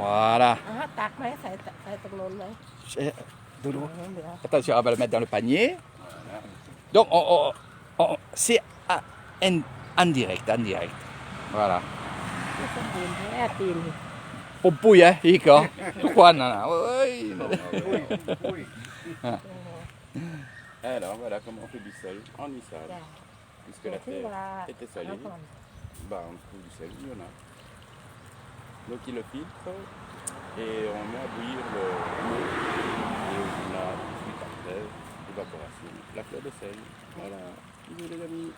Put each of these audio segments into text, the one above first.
Voilà. Doudou. Attention, on va le mettre dans le panier. Donc, c'est en direct. Voilà. Pour pouille, hein, Iko. Quoi, non, oui. Alors, voilà comment on fait du sel en Nissan. Puisque la terre était salée, bah, on trouve du sel, il y en a. Donc, il le filtre et on met à bouillir l'eau. Et on a ensuite après l'évaporation, la fleur de sel. Voilà, bisous les amis.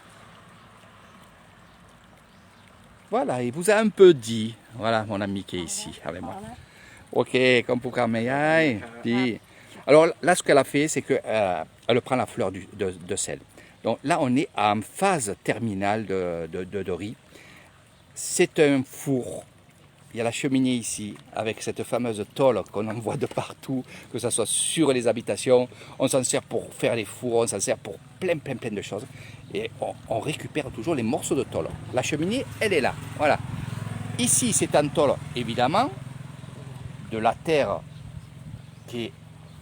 Voilà, il vous a un peu dit. Voilà, mon ami qui est ici avec moi. Ok, comme pour Kameyaï. Alors là, ce qu'elle a fait, c'est qu'elle prend la fleur de sel. Donc là, on est en phase terminale de riz. C'est un four. Il y a la cheminée ici, avec cette fameuse tôle qu'on en voit de partout, que ce soit sur les habitations. On s'en sert pour faire les fours, on s'en sert pour plein de choses. Et on récupère toujours les morceaux de tôle. La cheminée, elle est là. Voilà. Ici, c'est en tôle, évidemment, de la terre qui est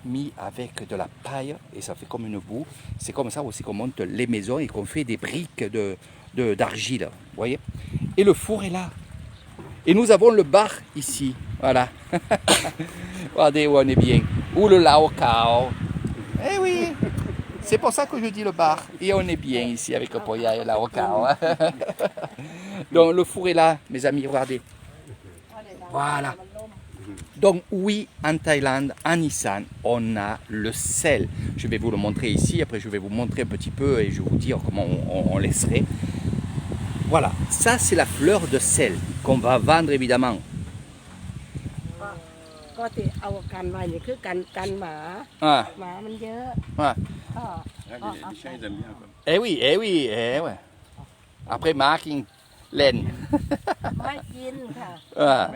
mise avec de la paille, et ça fait comme une boue. C'est comme ça aussi qu'on monte les maisons et qu'on fait des briques d'argile. Vous voyez? Et le four est là. Et nous avons le bar ici, voilà. Regardez où on est bien. Ou le Laokao. Eh oui, c'est pour ça que je dis le bar. Et on est bien ici avec le Poya et le Laokao. Donc le four est là, mes amis, regardez. Voilà. Donc oui, en Thaïlande, en Isan, on a le sel. Je vais vous le montrer ici, après je vais vous montrer un petit peu et je vais vous dire comment on laisserait. Voilà, ça c'est la fleur de sel qu'on va vendre évidemment. Ah. Ah. Les chiens, ils aiment bien. Quoi. Eh oui, ouais. Après, marking laine. Ah.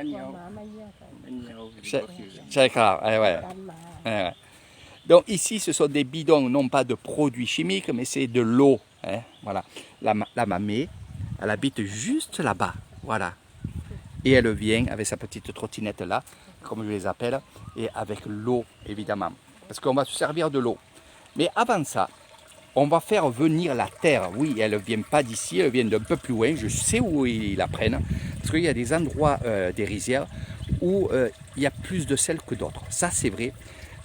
Ouais. Donc ici, ce sont des bidons, non pas de produits chimiques, mais c'est de l'eau. Hein. Voilà, la mamie, elle habite juste là-bas. Voilà. Et elle vient avec sa petite trottinette là, comme je les appelle, et avec l'eau, évidemment. Parce qu'on va se servir de l'eau. Mais avant ça, on va faire venir la terre. Oui, elle ne vient pas d'ici, elle vient d'un peu plus loin. Je sais où ils la prennent. Parce qu'il y a des endroits des rizières où il y a plus de sel que d'autres. Ça, c'est vrai.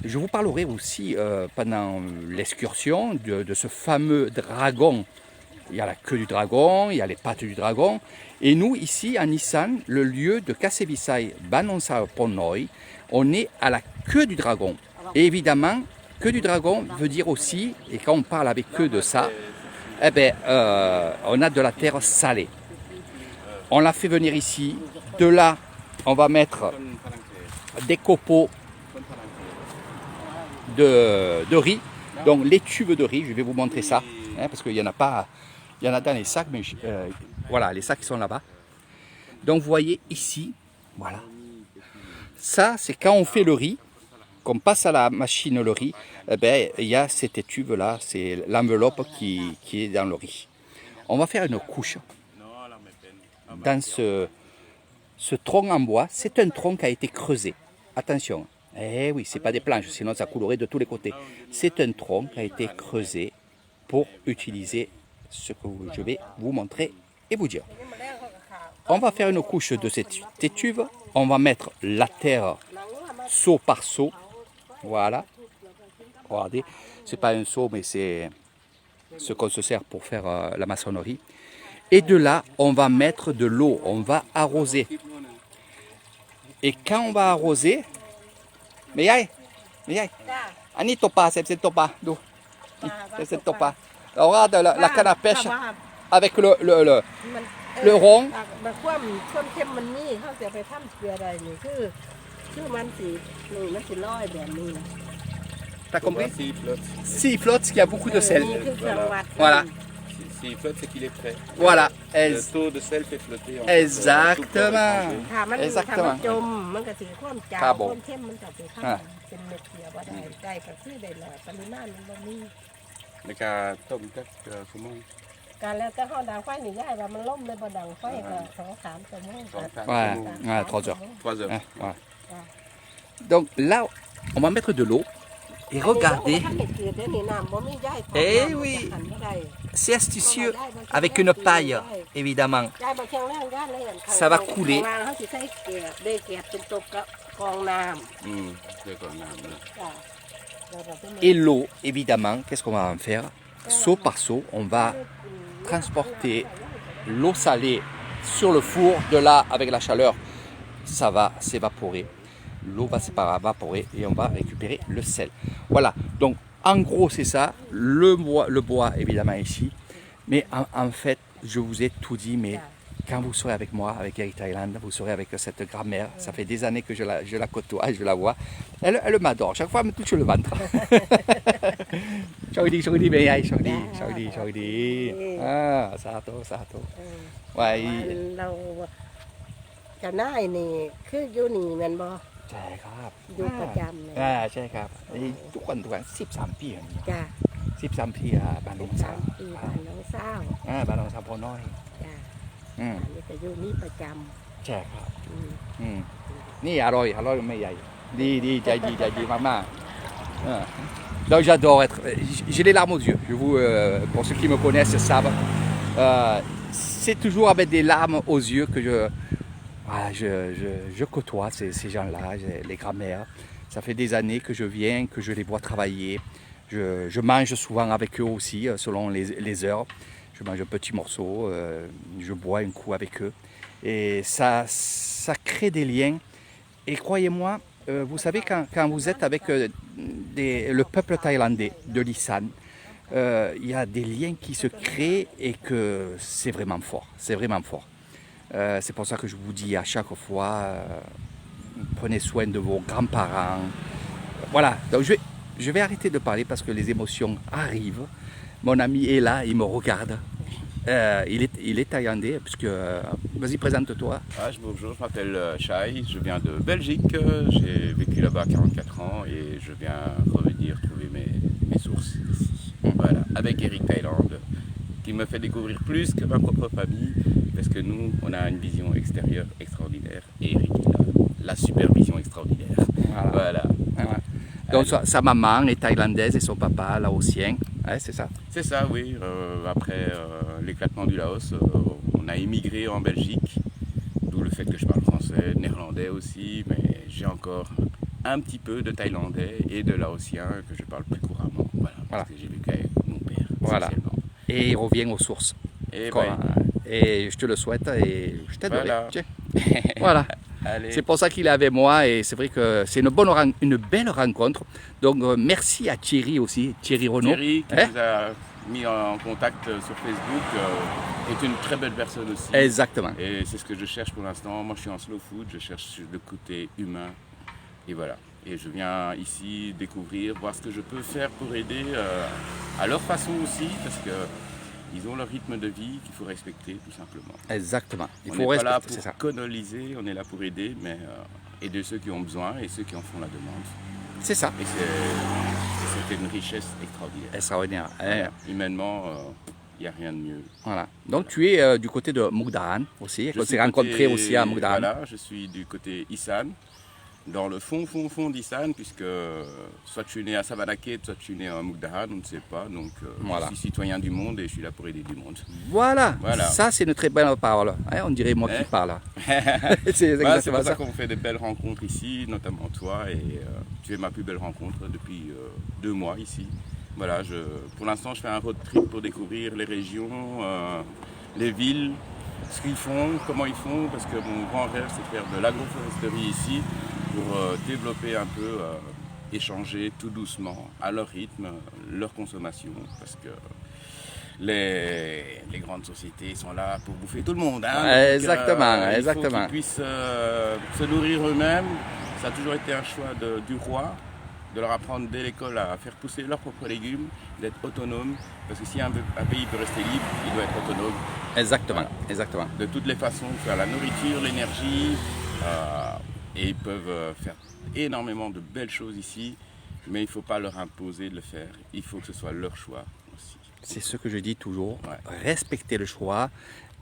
Je vous parlerai aussi pendant l'excursion de ce fameux dragon. Il y a la queue du dragon, il y a les pattes du dragon. Et nous, ici, en Isan, le lieu de Kasevisai Banonsa Ponoi, on est à la queue du dragon. Et évidemment, queue du dragon veut dire aussi, et quand on parle avec eux de ça, eh ben, on a de la terre salée. On l'a fait venir ici. De là, on va mettre des copeaux de riz. Donc les tubes de riz, je vais vous montrer ça, hein, parce qu'il n'y en a pas, il y en a dans les sacs, mais voilà, les sacs sont là-bas. Donc vous voyez ici, voilà. Ça, c'est quand on fait le riz, qu'on passe à la machine le riz, eh ben, il y a cette tube-là, c'est l'enveloppe qui est dans le riz. On va faire une couche dans ce tronc en bois. C'est un tronc qui a été creusé. Attention. Eh oui, c'est pas des planches, sinon ça coulerait de tous les côtés. C'est un tronc qui a été creusé pour utiliser ce que je vais vous montrer et vous dire. On va faire une couche de cette tétuve. On va mettre la terre seau par seau. Voilà. Regardez, c'est pas un seau, mais c'est ce qu'on se sert pour faire la maçonnerie. Et de là, on va mettre de l'eau. On va arroser. Et quand on va arroser, mais yay, Annie topa, c'est topa, d'où? C'est topa. Regarde la canne à pêche avec le rond. T'as compris? S'il flotte, c'est qu'il y a beaucoup de sel. Voilà. S'il flotte, c'est qu'il est prêt. Voilà. Le taux de sel fait flotter. Exactement. Exactement. Ah bon. Mais qu'à Tom, comment? การแล้วแต่เขาดังไฟนี่ย่ายว่ามันล่มเลยบ่ดังไฟก็2-3 ชั่วโมง Ouais, 3 heures. 3 heures. Ouais. Donc là, on va mettre de l'eau et regardez, Eh oui. c'est astucieux avec une paille, évidemment. Ça va couler. เดี๋ยวก่อนน้ำเลย Et l'eau, évidemment, qu'est-ce qu'on va en faire? Seau par seau, on va transporter l'eau salée sur le four. De là, avec la chaleur, ça va s'évaporer. L'eau va s'évaporer et on va récupérer le sel. Voilà, donc en gros c'est ça, le bois évidemment ici. Mais en fait, je vous ai tout dit, mais quand vous serez avec moi, avec Eric Thailand, vous serez avec cette grand-mère. Ça fait des années que je la côtoie, je la vois. Elle m'adore, chaque fois elle me touche le ventre. Chori di, mais chori di. Ah, sato. Ouais, เราจะได้นี่คืออยู่นี่แม่นบ่ ใช่ครับ อยู่ประจำเลย ใช่ครับทุกคน13 ปีอย่างนี้ จ้ะ 13 ปีบ้านลงสาว 3 ปีบ้านน้องสาว บ้านลงสาวพอน้อย จ้ะ อืม อันนี้ก็อยู่นี่ประจ ใช่ครับ ำอืม นี่อร่อยไม่ใหญ่ดีใจดีมากๆDonc j'adore être, j'ai les larmes aux yeux. Pour ceux qui me connaissent savent, c'est toujours avec des larmes aux yeux que je côtoie ces gens-là, les grands-mères. Ça fait des années que je viens, que je les vois travailler. Je mange souvent avec eux aussi, selon les heures. Je mange un petit morceau, je bois un coup avec eux. Et ça crée des liens. Et croyez-moi, vous savez, quand vous êtes avec le peuple thaïlandais de l'Isan, il y a des liens qui se créent et que c'est vraiment fort. C'est vraiment fort. C'est pour ça que je vous dis à chaque fois, prenez soin de vos grands-parents. Voilà, donc je vais arrêter de parler parce que les émotions arrivent. Mon ami est là, il me regarde. Il est thaïlandais, puisque... vas-y, présente-toi. Bonjour, je m'appelle Shai, je viens de Belgique, j'ai vécu là-bas 44 ans et je viens revenir trouver mes sources ici. Voilà, avec Eric Thailand, qui me fait découvrir plus que ma propre famille, parce que nous, on a une vision extérieure extraordinaire et Eric, il a la supervision extraordinaire. Voilà. Donc sa maman est thaïlandaise et son papa laotien, c'est ça? C'est ça, oui. Après l'éclatement du Laos, on a immigré en Belgique, d'où le fait que je parle français, néerlandais aussi, mais j'ai encore un petit peu de thaïlandais et de laotien que je parle plus couramment. Voilà, parce que j'ai vécu avec mon père. Voilà. Et il revient aux sources. Et je te le souhaite et je t'aide. Voilà. Allez. C'est pour ça qu'il est avec moi et c'est vrai que c'est une belle rencontre. Donc merci à Thierry aussi, Thierry Renaud. Thierry qui nous a mis en contact sur Facebook est une très belle personne aussi. Exactement. Et c'est ce que je cherche pour l'instant. Moi je suis en slow food, je cherche le côté humain. Et voilà. Et je viens ici découvrir, voir ce que je peux faire pour aider à leur façon aussi, parce que ils ont leur rythme de vie qu'il faut respecter tout simplement. Exactement. On n'est pas là pour coloniser, on est là pour aider, mais aider ceux qui ont besoin et ceux qui en font la demande. C'est ça. Et c'est une richesse extraordinaire. Extraordinaire. Voilà. Humainement, il n'y a rien de mieux. Voilà. Donc tu es du côté de Mukdahan aussi. On s'est rencontrés aussi à Mukdahan. Voilà, je suis du côté Isan. Dans le fond d'Isan, puisque soit je suis né à Savanaket, soit je suis né à Mukdahan, on ne sait pas. Donc voilà. Je suis citoyen du monde et je suis là pour aider du monde. Voilà. Ça c'est une très belle parole. On dirait moi qui parle. C'est pour ça qu'on fait de belles rencontres ici, notamment toi. Et tu es ma plus belle rencontre depuis 2 mois ici. Voilà, pour l'instant je fais un road trip pour découvrir les régions, les villes, ce qu'ils font, comment ils font, parce que mon grand rêve c'est de faire de l'agroforesterie ici, pour développer un peu, échanger tout doucement, à leur rythme, leur consommation, parce que les grandes sociétés sont là pour bouffer tout le monde. Hein, exactement, donc, exactement. Il faut qu'ils puissent se nourrir eux-mêmes. Ça a toujours été un choix du roi, de leur apprendre dès l'école à faire pousser leurs propres légumes, d'être autonomes, parce que si un pays peut rester libre, il doit être autonome. Exactement, exactement. De toutes les façons, faire la nourriture, l'énergie, et ils peuvent faire énormément de belles choses ici, mais il ne faut pas leur imposer de le faire, il faut que ce soit leur choix aussi. C'est ce que je dis toujours, respecter le choix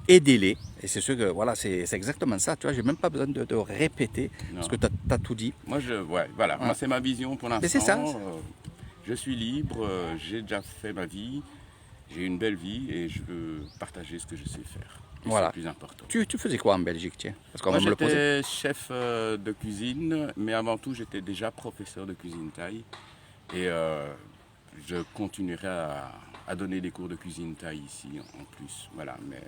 aidez-les. Et c'est sûr que voilà, c'est exactement ça. Tu vois, j'ai même pas besoin de répéter parce que tu as tout dit. Moi, voilà. Moi, c'est ma vision pour l'instant. Mais c'est ça. Je suis libre, j'ai déjà fait ma vie, j'ai une belle vie et je veux partager ce que je sais faire. Voilà. C'est le plus important. Tu faisais quoi en Belgique, tiens? Parce qu'on Moi, va me le poser. j'étais chef de cuisine, mais avant tout, j'étais déjà professeur de cuisine thaï. Et je continuerai à donner des cours de cuisine thaï ici en plus. Voilà, mais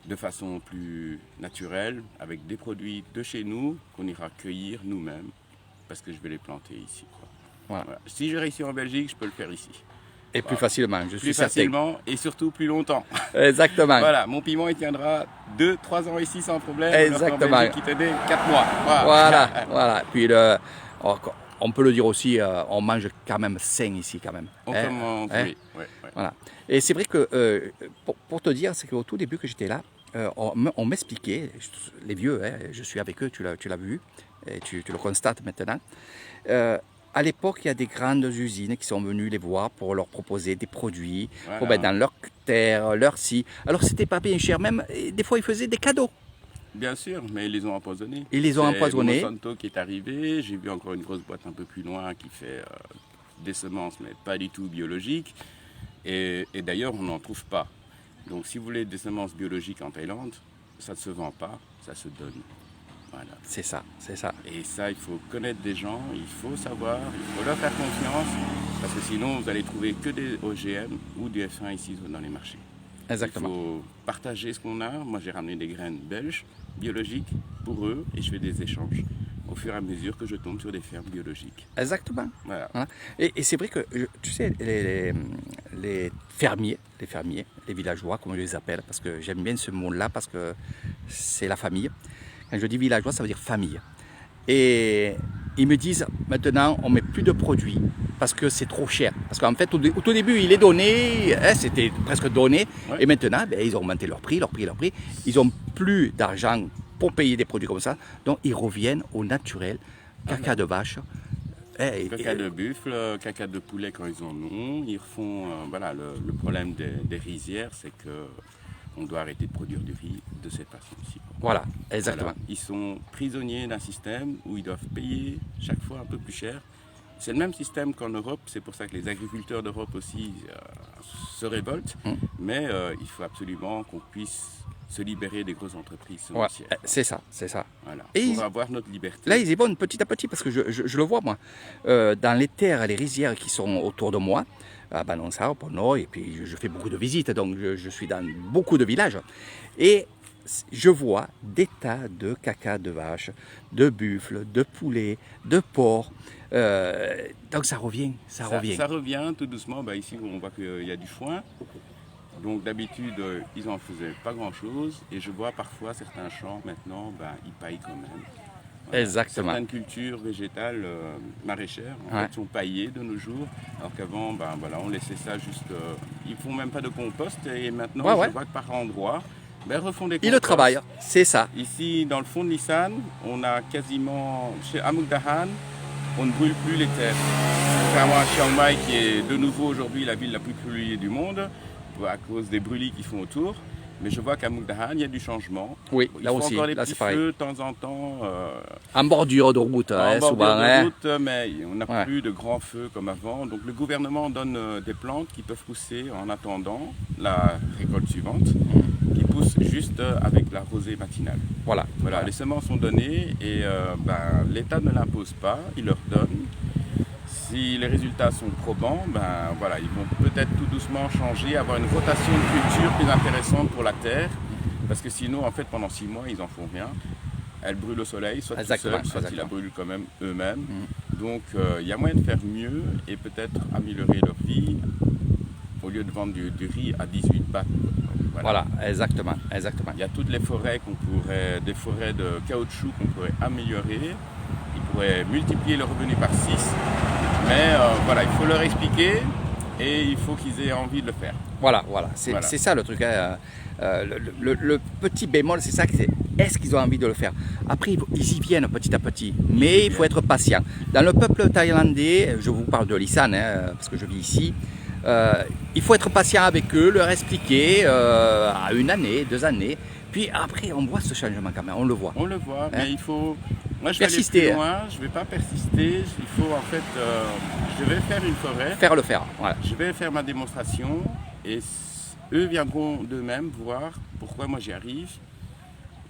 de façon plus naturelle, avec des produits de chez nous qu'on ira cueillir nous-mêmes, parce que je vais les planter ici, quoi. Voilà. Si je réussis en Belgique, je peux le faire ici. Et plus facilement, je suis plus certain. facilement et surtout plus longtemps. Exactement. Voilà, mon piment il tiendra 2-3 ans ici sans problème. Exactement. Alors qu'en Belgique, il tenait 4 mois. Voilà. Puis on peut le dire aussi, on mange quand même sain ici quand même. Oui. Voilà. Et c'est vrai que pour te dire, c'est qu'au tout début que j'étais là, on m'expliquait, les vieux, je suis avec eux, tu l'as vu, et tu le constates maintenant. À l'époque, il y a des grandes usines qui sont venues les voir pour leur proposer des produits, pour mettre dans leur terre, leur scie. Alors, c'était pas bien cher, même des fois, ils faisaient des cadeaux. Bien sûr, mais ils les ont empoisonnés. Ils les ont empoisonnés. C'est Monsanto qui est arrivé. J'ai vu encore une grosse boîte un peu plus loin qui fait des semences, mais pas du tout biologiques. Et d'ailleurs, on n'en trouve pas. Donc, si vous voulez des semences biologiques en Thaïlande, ça ne se vend pas, ça se donne. Voilà. C'est ça. Et ça, il faut connaître des gens, il faut savoir, il faut leur faire confiance, parce que sinon, vous allez trouver que des OGM ou du F1 ici dans les marchés. Exactement. Il faut partager ce qu'on a. Moi, j'ai ramené des graines belges, biologiques, pour eux, et je fais des échanges au fur et à mesure que je tombe sur des fermes biologiques. Exactement. Voilà. Et c'est vrai que, tu sais, les fermiers, les villageois, comme je les appelle, parce que j'aime bien ce mot-là, parce que c'est la famille. Quand je dis villageois, ça veut dire famille. Et ils me disent, maintenant, on ne met plus de produits parce que c'est trop cher. Parce qu'en fait, au tout début, il est donné, c'était presque donné. Ouais. Et maintenant, ils ont augmenté leur prix. Ils n'ont plus d'argent pour payer des produits comme ça. Donc, ils reviennent au naturel, caca de vache. Caca de buffle, caca de poulet quand ils en ont. Ils refont, le problème des rizières, c'est que on doit arrêter de produire du riz de cette façon-ci. Voilà, exactement. Voilà. Ils sont prisonniers d'un système où ils doivent payer chaque fois un peu plus cher. C'est le même système qu'en Europe, c'est pour ça que les agriculteurs d'Europe aussi se révoltent. Mais il faut absolument qu'on puisse se libérer des grosses entreprises semencières. Ouais, c'est ça. Voilà. Et pour avoir notre liberté. Là, ils y vont petit à petit, parce que je le vois, moi. Dans les terres, les rizières qui sont autour de moi, à Banongsao, Pono, et puis je fais beaucoup de visites, donc je suis dans beaucoup de villages. Et je vois des tas de caca de vache, de buffle, de poulet, de porc. Donc ça revient. Ça revient tout doucement. Ici, on voit qu'il y a du foin. Donc d'habitude, ils n'en faisaient pas grand-chose. Et je vois parfois certains champs, maintenant, ils paillent quand même. Voilà. Exactement. Certaines cultures végétales maraîchères fait, sont paillées de nos jours, alors qu'avant, on laissait ça juste. Ils font même pas de compost et maintenant, je vois que par endroits, refont des composts. Ils le travaillent, c'est ça. Ici, dans le fond de Nissan, on a quasiment, chez Amuk Dahan, on ne brûle plus les terres. Contrairement à Chiang Mai, qui est de nouveau aujourd'hui la ville la plus polluée du monde, à cause des brûlis qui font autour. Mais je vois qu'à Amuk Dahan, il y a du changement. Oui, là aussi. Il faut encore des là, petits feux de temps en temps. En bordure de route, souvent. De route, mais on n'a plus de grands feux comme avant. Donc le gouvernement donne des plantes qui peuvent pousser en attendant la récolte suivante, qui poussent juste avec la rosée matinale. Voilà. Les semences sont données et l'État ne l'impose pas, il leur donne. Si les résultats sont probants, ils vont peut-être tout doucement changer, avoir une rotation de culture plus intéressante pour la terre. Parce que sinon, en fait, pendant 6 mois, ils n'en font rien. Elle brûle au soleil, soit tout seul, soit ils la brûlent quand même eux-mêmes. Donc, il y a moyen de faire mieux et peut-être améliorer leur vie au lieu de vendre du riz à 18 bahts. Voilà, exactement. Il y a toutes les forêts des forêts de caoutchouc qu'on pourrait améliorer. Ils pourraient multiplier le revenu par 6. Mais il faut leur expliquer et il faut qu'ils aient envie de le faire. Voilà. C'est ça le truc. Le petit bémol, c'est ça, est-ce qu'ils ont envie de le faire? Après, ils y viennent petit à petit, mais il faut être patient. Dans le peuple thaïlandais, je vous parle de l'Isan, parce que je vis ici, il faut être patient avec eux, leur expliquer à 1 année, 2 années. Puis après, on voit ce changement quand même, on le voit. On le voit, mais il faut... Moi, je vais Persister, aller plus loin, je ne vais pas persister. Il faut en fait... je vais faire une forêt. Faire, voilà. Je vais faire ma démonstration et eux viendront d'eux-mêmes voir pourquoi moi j'y arrive.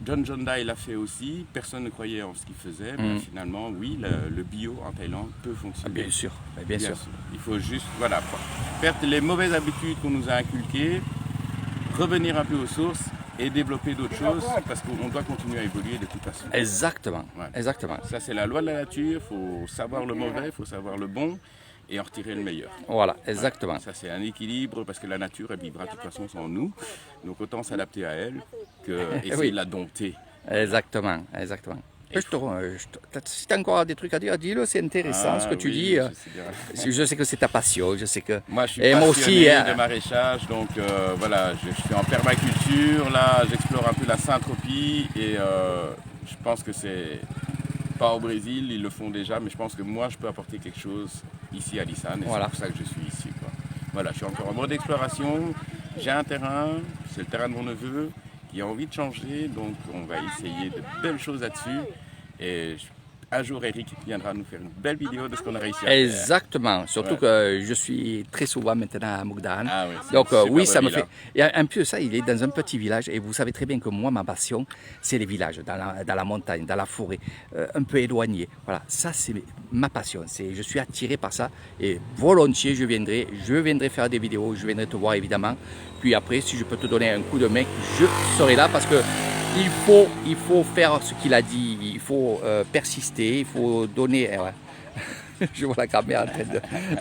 John Jonda, il l'a fait aussi. Personne ne croyait en ce qu'il faisait. Mais finalement, oui, le bio en Thaïlande peut fonctionner. Bien sûr, bien sûr. Il faut juste perdre les mauvaises habitudes qu'on nous a inculquées, revenir un peu aux sources et développer d'autres choses parce qu'on doit continuer à évoluer de toute façon. Exactement, exactement. Ça, c'est la loi de la nature. Il faut savoir le mauvais, il faut savoir le bon et en retirer le meilleur. Voilà, exactement. Ça, c'est un équilbre parce que la nature, elle vivra de toute façon sans nous. Donc, autant s'adapter à elle qu'essayer de la dompter. Exactement, exactement. Si tu as encore des trucs à dire, dis-le, c'est intéressant ce que tu dis. Je sais que c'est ta passion, je sais que... Moi, je suis passionné de maraîchage, donc voilà, je suis en permaculture, là, j'explore un peu la Saint-Tropez et je pense que c'est pas au Brésil, ils le font déjà, mais je pense que moi, je peux apporter quelque chose ici à Lisan et c'est pour ça que je suis ici, quoi. Voilà, je suis encore en mode d'exploration, j'ai un terrain, c'est le terrain de mon neveu, qui a envie de changer, donc on va essayer de belles choses là-dessus. Et un jour, Eric viendra nous faire une belle vidéo de ce qu'on a réussi à faire. Exactement, surtout que je suis très souvent maintenant à Mukdahan. Ah oui, donc oui, ça me fait... Et un peu ça, il est dans un petit village, et vous savez très bien que moi, ma passion, c'est les villages, dans la montagne, dans la forêt, un peu éloigné. Voilà, ça c'est ma passion, je suis attiré par ça, et volontiers je viendrai faire des vidéos, je viendrai te voir évidemment. Puis après, si je peux te donner un coup de main, je serai là parce que il faut faire ce qu'il a dit, il faut persister, il faut donner... Je vois la caméra en train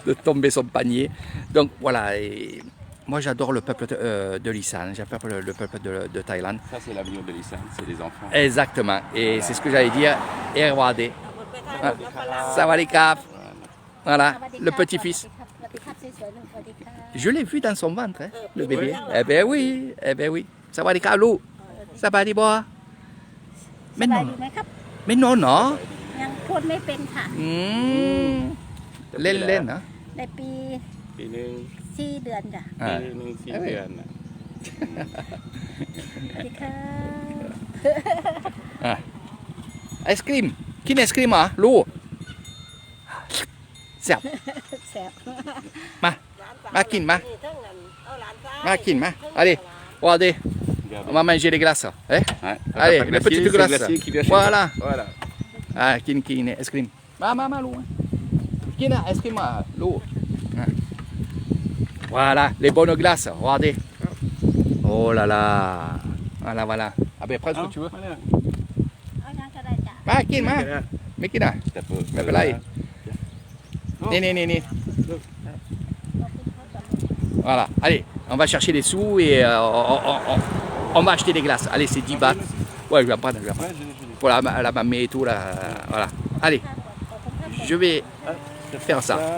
de tomber son panier. Donc voilà, et moi j'adore le peuple de Lisan, j'adore le peuple de Thaïlande. Ça c'est l'avenir de Lisan, c'est les enfants. Exactement, et c'est ce que j'allais dire, Erwade. Sawadikap. Voilà, le petit-fils. Je l'ai vu dans son ventre, hein, le bébé. Eh ben oui. Sawadikap, Lou. Sawadikap. Mais non. Mais non, non. ยังพูดไม่เป็นค่ะ เล่นๆนะ ในปี ปีหนึ่ง 4 เดือนจ้ะ ปีหนึ่ง4 เดือนนะ สวัสดีค่ะ ไอศครีมกินไอศครีมเหรอลูกแซ่บ แซ่บ มากินมากินมาallez regardez on va manger les glaces allez les petites glaces voilàกินไอศครีมมาลูกกินไอศครีมมาลูกvoilà les bonnes glaces regardez oh là là voilà ah ben prends ce que tu veux เอายังก็ได้จ้ะ มากินมาไม่กินอ่ะไม่เป็นไรนี่ voilà allez on va chercher des sous et on va acheter des glaces allez c'est 10 bahts ouais je vais en prendre pour la mamie et tout là voilà allez je vais faire ça